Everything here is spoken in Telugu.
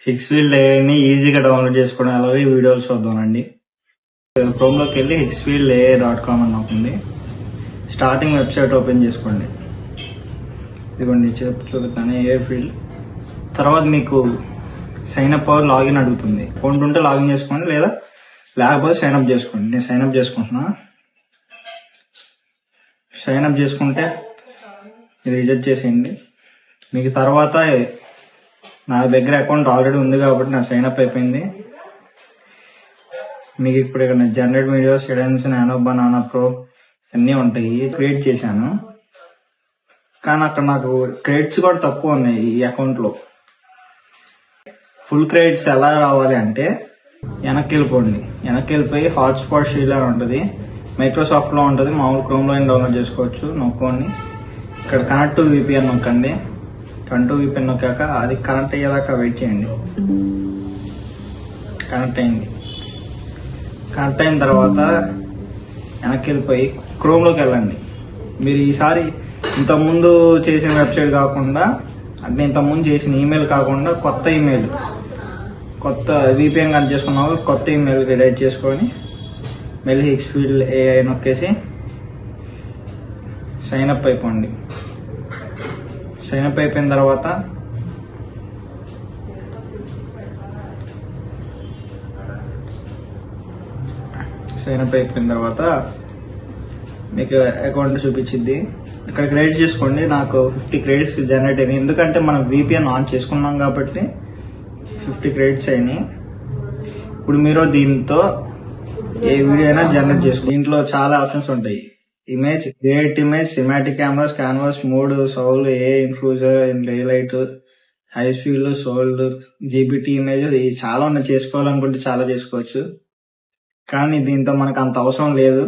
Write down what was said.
హెక్స్ఫీల్డ్ ఏఐని ఈజీగా డౌన్లోడ్ చేసుకోవడం ఎలాగో ఈ వీడియోలు చూద్దామండి. క్రోమ్లోకి వెళ్ళి hexfieldai.com అని ఉంటుంది. స్టార్టింగ్ వెబ్సైట్ ఓపెన్ చేసుకోండి. ఇదిగోండి చూపిస్తాను ఏఐ ఫీల్డ్. తర్వాత మీకు సైన్ అప్ లాగిన్ అడుగుతుంది. అకౌంట్ ఉంటే లాగిన్ చేసుకోండి, లేదా లేకపోతే సైన్ అప్ చేసుకోండి. నేను సైన్ అప్ చేసుకుంటున్నా. సైన్ అప్ చేసుకుంటే ఇది రిజెక్ట్ చేసేయండి. మీకు తర్వాత నా దగ్గర అకౌంట్ ఆల్రెడీ ఉంది కాబట్టి నా సైన్ అప్ అయిపోయింది. మీకు ఇప్పుడు ఇక్కడ జనరేట్ వీడియోస్, ఎడెన్స్, నానో బనానా ప్రో అన్నీ ఉంటాయి. క్రియేట్ చేశాను, కానీ అక్కడ నాకు క్రెడిట్స్ కూడా తక్కువ ఉన్నాయి ఈ అకౌంట్లో. ఫుల్ క్రెడిట్స్ ఎలా రావాలి అంటే వెనక్కి వెళ్ళిపోండి. వెనక్కి వెళ్ళిపోయి హాట్స్పాట్ షీలర్ ఉంటుంది, మైక్రోసాఫ్ట్లో ఉంటుంది, మామూలు క్రోమ్లో డౌన్లోడ్ చేసుకోవచ్చు. నొక్కోండి. ఇక్కడ కనెక్ట్ టు విపిఎన్ నొక్కండి. కనెక్ట్ టు విపిఎన్ నొక్కాక అది కనెక్ట్ అయ్యేదాకా వెయిట్ చేయండి. కనెక్ట్ అయింది. కనెక్ట్ అయిన తర్వాత వెనక్కి వెళ్ళిపోయి క్రోమ్లోకి వెళ్ళండి. మీరు ఈసారి ఇంతకుముందు చేసిన వెబ్సైట్ కాకుండా, అంటే ఇంతకుముందు చేసిన ఈమెయిల్ కాకుండా కొత్త ఈమెయిల్, కొత్త విపిఎన్ కనెక్ట్ చేసుకున్నాము, కొత్త ఈమెయిల్ క్రియేట్ చేసుకొని మళ్ళీ హెక్స్ఫీల్డ్ ఏఐ నొక్కేసి సైన్ అప్ అయిపోండి. సైన్ అప్ అయిపోయిన తర్వాత మీకు అకౌంట్ చూపించింది. ఇక్కడ క్రెడిట్ చేసుకోండి. నాకు 50 క్రెడిట్స్ జనరేట్ అయినాయి, ఎందుకంటే మనం విపిఎన్ ఆన్ చేసుకున్నాం కాబట్టి 50 క్రెడిట్స్ అయినాయి. ఇప్పుడు మీరు దీంతో ఏ వీడియో అయినా జనరేట్ చేసుకోండి. దీంట్లో చాలా ఆప్షన్స్ ఉంటాయి. Image, create image, cinematic cameras, canvas, mood, soul, a influencer, light, high speed, sold, GPT image, ఇవి చాలా ఉన్నాయి. చేసుకోవాలనుకుంటే చాలా చేసుకోవచ్చు, కానీ దీంతో మనకు అంత అవసరం లేదు.